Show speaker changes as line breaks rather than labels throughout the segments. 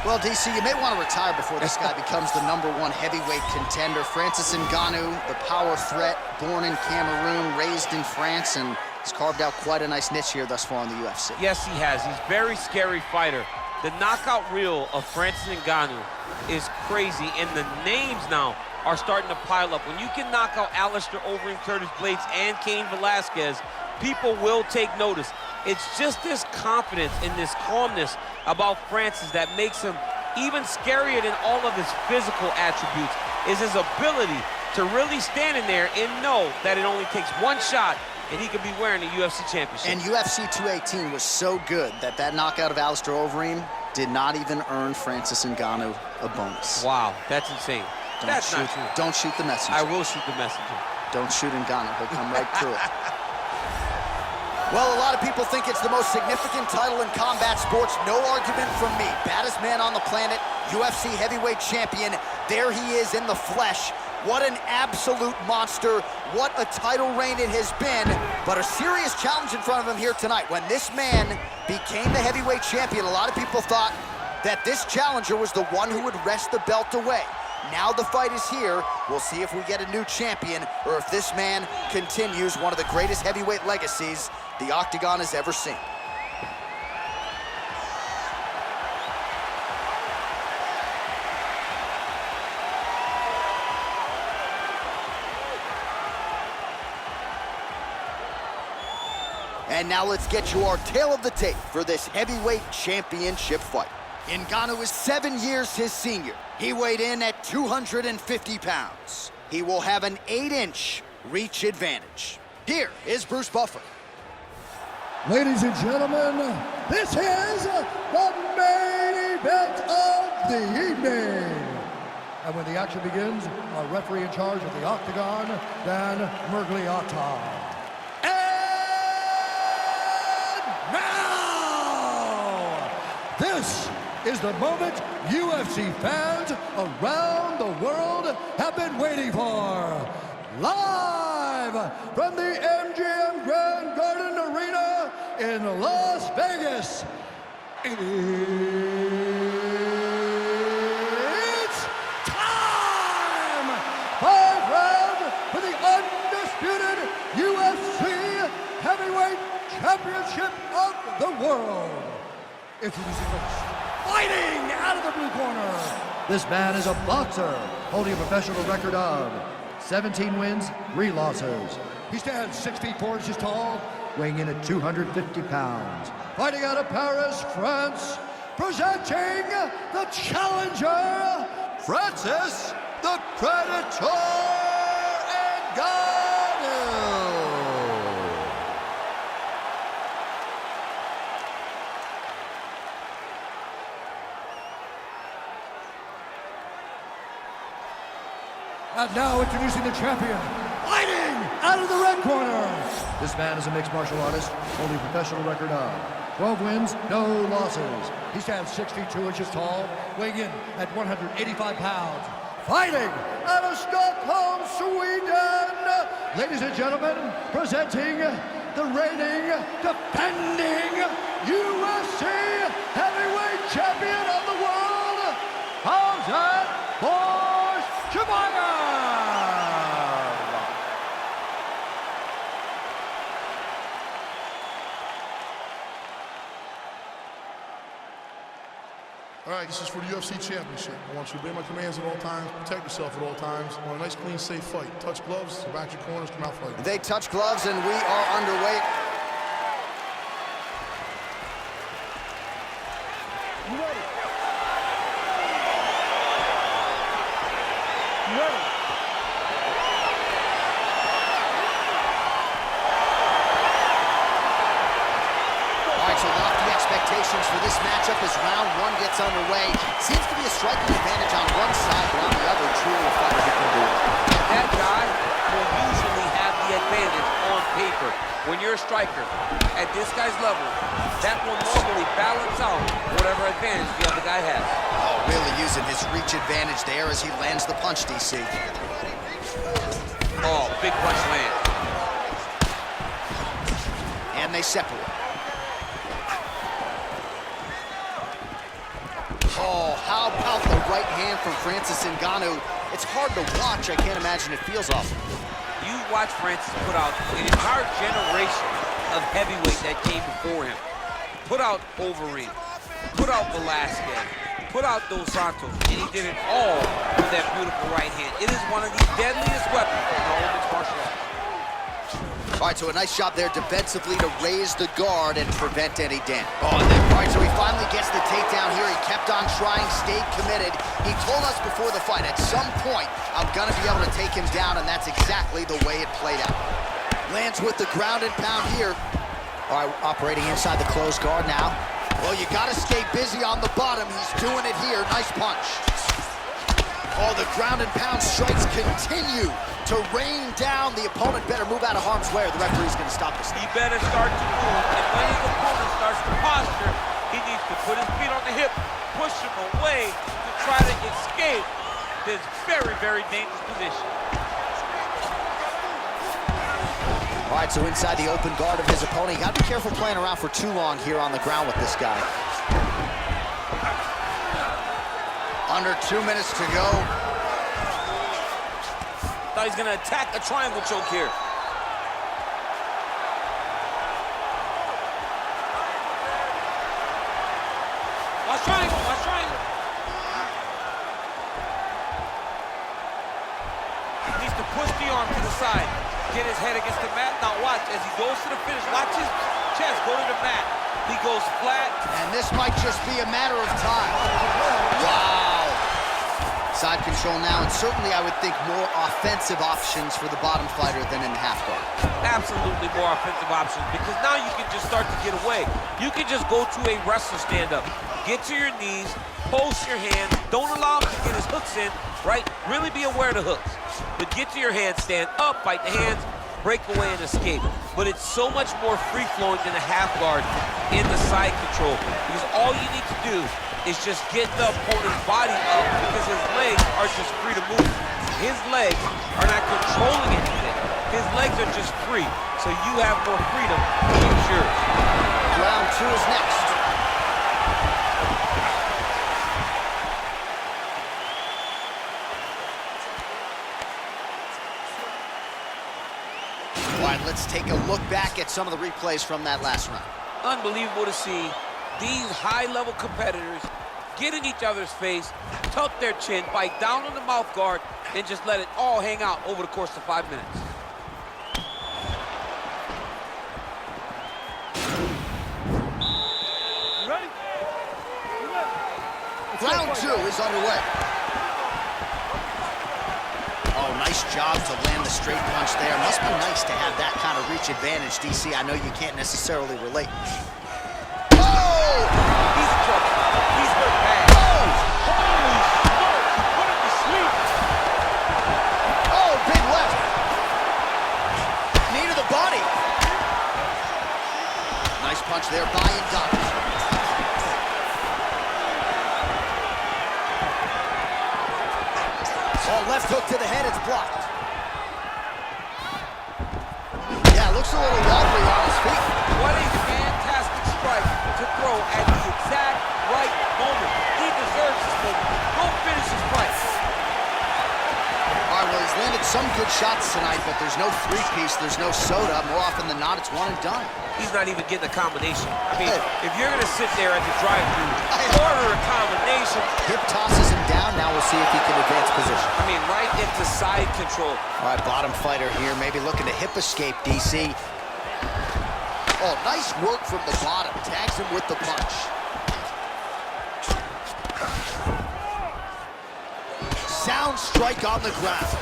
Well, DC, you may want to retire before this guy becomes the #1 heavyweight contender. Francis Ngannou, the power threat, born in Cameroon, raised in France, and he's carved out quite a nice niche here thus far in the UFC.
Yes, he has. He's a very scary fighter. The knockout reel of Francis Ngannou is crazy, and the names now are starting to pile up. When you can knock out Alistair Overeem, Curtis Blades, and Cain Velasquez, people will take notice. It's just this confidence and this calmness about Francis that makes him even scarier than all of his physical attributes, is his ability to really stand in there and know that it only takes one shot and he could be wearing a UFC championship.
And UFC 218 was so good that knockout of Alistair Overeem did not even earn Francis Ngannou a bonus.
Wow, that's insane. That's not true.
Don't shoot the messenger.
I will shoot the messenger.
Don't shoot Ngannou. He'll come right through it. Well, a lot of people think it's the most significant title in combat sports. No argument from me. Baddest man on the planet, UFC heavyweight champion. There he is in the flesh. What an absolute monster. What a title reign it has been. But a serious challenge in front of him here tonight. When this man became the heavyweight champion, a lot of people thought that this challenger was the one who would wrest the belt away. Now the fight is here. We'll see if we get a new champion or if this man continues one of the greatest heavyweight legacies the Octagon has ever seen. And now let's get you our tale of the tape for this heavyweight championship fight. Ngannou is 7 years his senior. He weighed in at 250 pounds. He will have an 8-inch reach advantage. Here is Bruce Buffer.
Ladies and gentlemen, this is the main event of the evening. And when the action begins, our referee in charge of the Octagon, Dan Miragliotta. And now, this is the moment UFC fans around the world have been waiting for. Live from the MGM Grand Garden Arena in Las Vegas, it's time! 5 rounds for the undisputed UFC Heavyweight Championship of the world. Introducing first, fighting out of the blue corner. This man is a boxer holding a professional record of 17 wins, 3 losses. He stands 6 feet 4 inches tall, weighing in at 250 pounds. Fighting out of Paris, France, presenting the challenger, Francis the Predator Ngannou. And now introducing the champion, fighting out of the red corner. This man is a mixed martial artist, holding a professional record of 12 wins, no losses. He stands 6 feet 2 inches tall, weighing in at 185 pounds. Fighting out of Stockholm, Sweden. Ladies and gentlemen, presenting the reigning, defending UFC heavyweight champion of the world, Khamzat Chimaev.
All right, this is for the UFC Championship. I want you to obey my commands at all times, protect yourself at all times. I want a nice, clean, safe fight. Touch gloves, back your corners, come out fighting.
They touch gloves, and we are underway.
You ready? You ready?
So lofty expectations for this matchup as round 1 gets underway. Seems to be a striking advantage on one side, but on the other, truly a fighter who can do it.
That guy will usually have the advantage on paper. When you're a striker at this guy's level, that will normally balance out whatever advantage the other guy has.
Oh, really using his reach advantage there as he lands the punch, DC.
Oh, big punch land.
And they separate. Oh, hand from Francis Ngannou. It's hard to watch. I can't imagine it feels awesome.
You watch Francis put out an entire generation of heavyweight that came before him. Put out Overeem, put out Velasquez, put out Dos Santos, and he did it all with that beautiful right hand. It is one of the deadliest weapons in all of mixed martial arts.
All right, so a nice job there defensively to raise the guard and prevent any damage. Oh, and then, all right, so he finally gets the takedown here. He kept on trying, stayed committed. He told us before the fight, at some point, I'm gonna be able to take him down, and that's exactly the way it played out. Lands with the ground and pound here. All right, operating inside the closed guard now. Well, you gotta stay busy on the bottom. He's doing it here. Nice punch. Oh, the ground and pound strikes continue to rain down. The opponent better move out of harm's way or the referee's gonna stop this.
He better start to move, and when his opponent starts to posture, he needs to put his feet on the hip, push him away to try to escape this very, very dangerous position.
All right, so inside the open guard of his opponent. You gotta be careful playing around for too long here on the ground with this guy. Under 2 minutes to go.
Thought he's gonna attack a triangle choke here. Watch triangle, watch triangle. He needs to push the arm to the side. Get his head against the mat. Now watch, as he goes to the finish, watch his chest go to the mat. He goes flat.
And this might just be a matter of time. Wow. Side control now, and certainly I would think more offensive options for the bottom fighter than in the half guard.
Absolutely more offensive options, because now you can just start to get away. You can just go to a wrestler stand-up. Get to your knees, post your hands, don't allow him to get his hooks in, right? Really be aware of the hooks. But get to your hands, stand up, fight the hands, break away and escape. But it's so much more free-flowing than the half guard in the side control, because all you need to do is just get the opponent's body up, because his legs are just free to move. His legs are not controlling anything. His legs are just free, so you have more freedom to use yours.
Round 2 is next. All right, let's take a look back at some of the replays from that last round.
Unbelievable to see these high-level competitors get in each other's face, tuck their chin, bite down on the mouth guard, and just let it all hang out over the course of 5 minutes.
You ready? You ready?
Round 2 is underway. Oh, nice job to land the straight punch there. Must be nice to have that kind of reach advantage, DC. I know you can't necessarily relate. Oh!
He's in trouble. He's hurt bad.
Oh!
Holy smokes, he put him to sleep.
Oh, big left. Knee to the body. Nice punch there by Ngannou. Oh, left hook to the head, it's blocked. Yeah, looks a little wobbly on his feet.
What a fantastic strike to throw at the exact right moment. He deserves this moment. Go finish his fight.
All right, well, he's landed some good shots tonight, but there's no three-piece, there's no soda. More often than not, it's one and done.
He's not even getting a combination. I mean, if you're going to sit there at the drive-thru, order a combination.
Hip tosses him down. Now we'll see if he can advance position.
I mean, right into side control.
All right, bottom fighter here, maybe looking to hip escape, DC. Oh, nice work from the bottom. Tags him with the punch. Sound strike on the ground.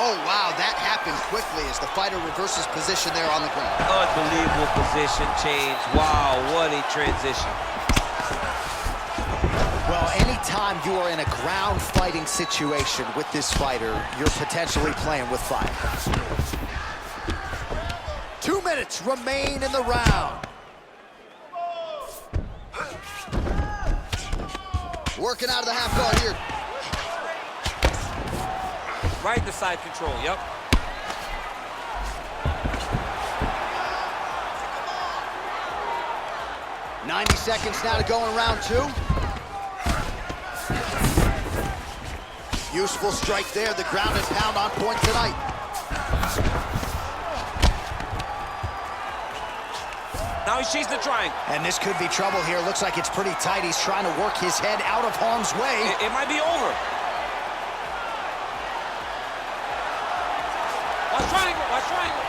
Oh, wow, that happened quickly as the fighter reverses position there on the ground.
Unbelievable position change. Wow, what a transition.
Well, anytime you are in a ground fighting situation with this fighter, you're potentially playing with fire. 2 minutes remain in the round. Working out of the half guard here.
Right to side control, yep.
90 seconds now to go in round 2. Useful strike there, the ground and pound on point tonight.
Now he's chasing the triangle.
And this could be trouble here. Looks like it's pretty tight. He's trying to work his head out of harm's way.
It might be over. Watch triangle, watch triangle.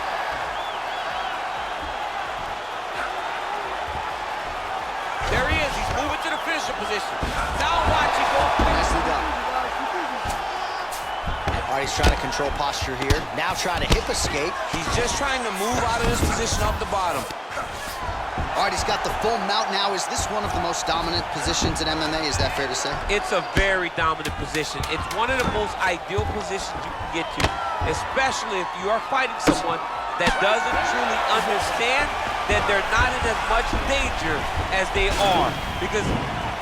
There he is, he's moving to the finisher position. Now watch it go.
Nicely done. All right, he's trying to control posture here. Now trying to hip escape.
He's just trying to move out of this position up the bottom.
All right, he's got the full mount now. Is this one of the most dominant positions in MMA? Is that fair to say?
It's a very dominant position. It's one of the most ideal positions you can get to, especially if you are fighting someone that doesn't truly understand that they're not in as much danger as they are. Because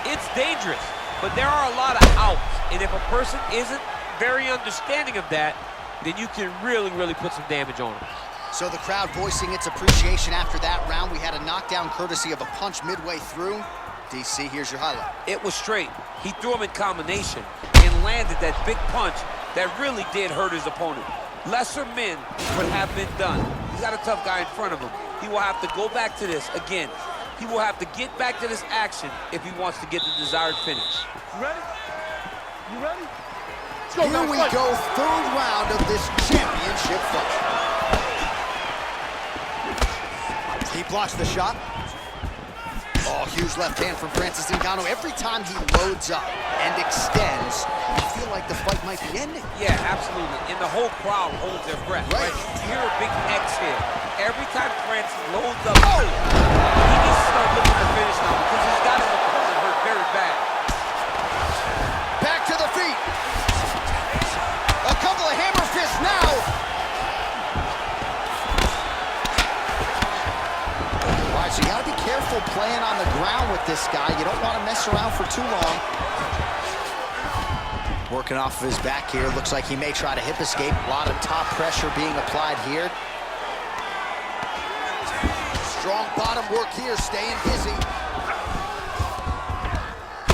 it's dangerous, but there are a lot of outs. And if a person isn't very understanding of that, then you can really, really put some damage on them.
So the crowd voicing its appreciation after that round. We had a knockdown courtesy of a punch midway through. DC, here's your highlight.
It was straight. He threw him in combination and landed that big punch that really did hurt his opponent. Lesser men would have been done. He's got a tough guy in front of him. He will have to go back to this again. He will have to get back to this action if he wants to get the desired finish.
You ready? You ready?
Here we go, third round of this championship fight. He blocks the shot. Oh, huge left hand from Francis Ngannou. Every time he loads up and extends, you feel like the fight might be ending.
Yeah, absolutely. And the whole crowd holds their breath, right? You hear a big exhale. Every time Francis loads up, he needs to start looking to finish now because he's got his opponent hurt very bad.
Back to the feet. A couple of hammer fists now. So you gotta be careful playing on the ground with this guy. You don't want to mess around for too long. Working off of his back here. Looks like he may try to hip escape. A lot of top pressure being applied here. Strong bottom work here, staying busy.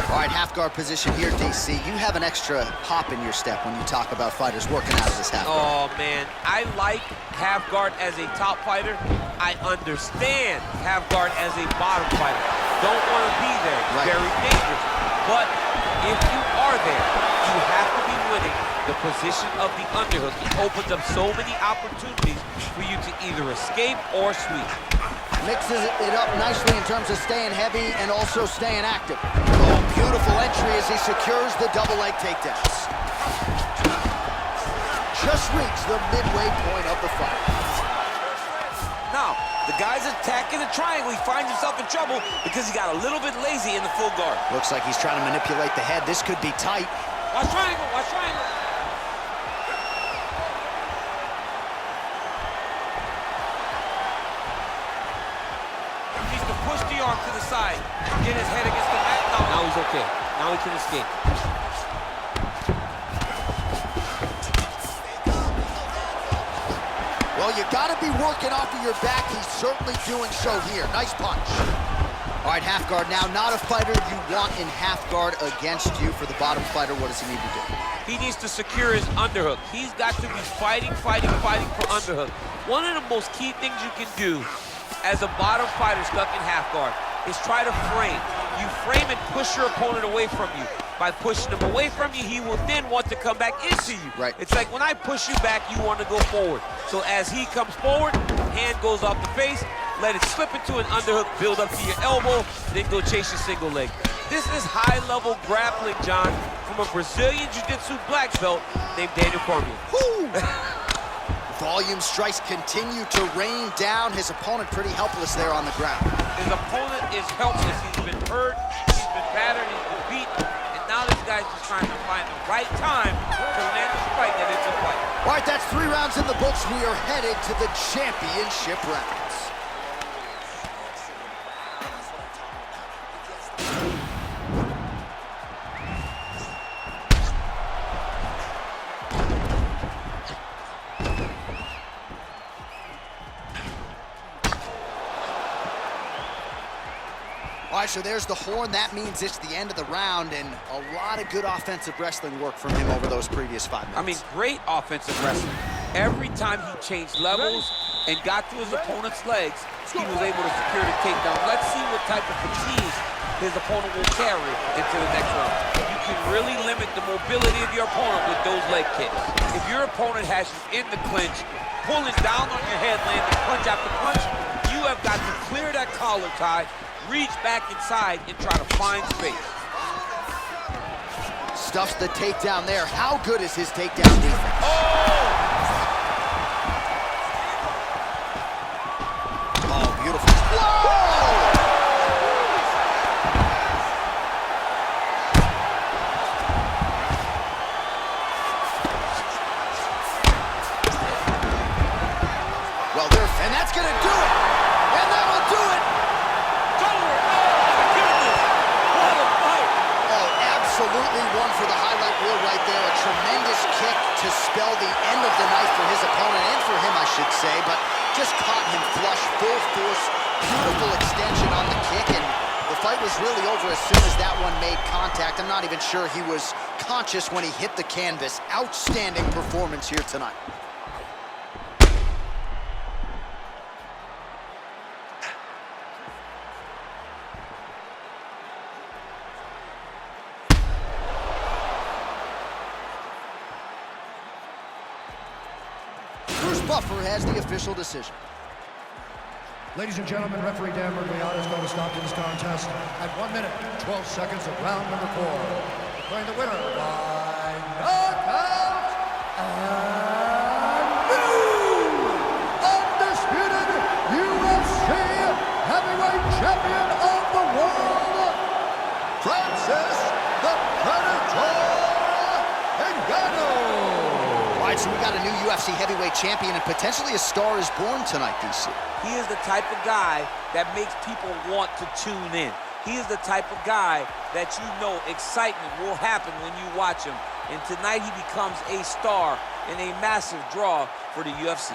All right, half guard position here, DC. You have an extra hop in your step when you talk about fighters working out of this half guard.
Oh, man. I like half guard as a top fighter. I understand half guard as a bottom fighter. Don't want to be there. It's very dangerous. But if you are there, you have to be winning the position of the underhook. It opens up so many opportunities for you to either escape or sweep.
Mixes it up nicely in terms of staying heavy and also staying active. Oh, beautiful entry as he secures the double leg takedowns. Just reached the midway point of the fight.
Now, the guy's attacking the triangle. He finds himself in trouble because he got a little bit lazy in the full guard.
Looks like he's trying to manipulate the head. This could be tight.
Watch triangle, watch triangle. He needs to push the arm to the side. Get his head against the mat. No, now he's okay. Now he can escape.
Well, you gotta be working off of your back. He's certainly doing so here. Nice punch. All right, half guard now. Not a fighter you want in half guard against you. For the bottom fighter, what does he need to do?
He needs to secure his underhook. He's got to be fighting for underhook. One of the most key things you can do as a bottom fighter stuck in half guard is try to frame. You frame and push your opponent away from you. By pushing him away from you, he will then want to come back into you.
Right.
It's like when I push you back, you want to go forward. So as he comes forward, hand goes off the face, let it slip into an underhook, build up to your elbow, then go chase your single leg. This is high-level grappling, John, from a Brazilian Jiu-Jitsu black belt named Daniel Cormier.
Volume strikes continue to rain down. His opponent pretty helpless there on the ground.
His opponent is helpless. He's been hurt, he's been battered, he's been beaten, and now this guy's just trying to find the right time to land this fight that it's a fight.
All right, that's 3 rounds in the books. We are headed to the championship rounds. All All right, so there's the horn. That means it's the end of the round, and a lot of good offensive wrestling work from him over those previous 5 minutes.
I mean, great offensive wrestling. Every time he changed levels and got to his opponent's legs, he was able to secure the takedown. Let's see what type of fatigue his opponent will carry into the next round. You can really limit the mobility of your opponent with those leg kicks. If your opponent has you in the clinch, pulling down on your head, landing punch after punch, you have got to clear that collar tie, reach back inside, and try to find space.
Stuffs the takedown there. How good is his takedown defense? Oh, beautiful. Whoa! Well, and that's gonna do it. And that'll do it. Absolutely one for the highlight reel right there. A tremendous kick to spell the end of the night for his opponent, and for him, I should say, but just caught him flush, full force, beautiful extension on the kick, and the fight was really over as soon as that one made contact. I'm not even sure he was conscious when he hit the canvas. Outstanding performance here tonight. Buffer has the official decision.
Ladies and gentlemen, referee Dan Mergliata is going to stop to this contest at 1 minute, 12 seconds of round number 4. Declaring the winner by knockout and new undisputed UFC heavyweight champion of the world, Francis the Predator Ngannou.
All right, so we got a new UFC heavyweight champion, and potentially a star is born tonight, DC.
He is the type of guy that makes people want to tune in. He is the type of guy that you know excitement will happen when you watch him. And tonight he becomes a star and a massive draw for the UFC.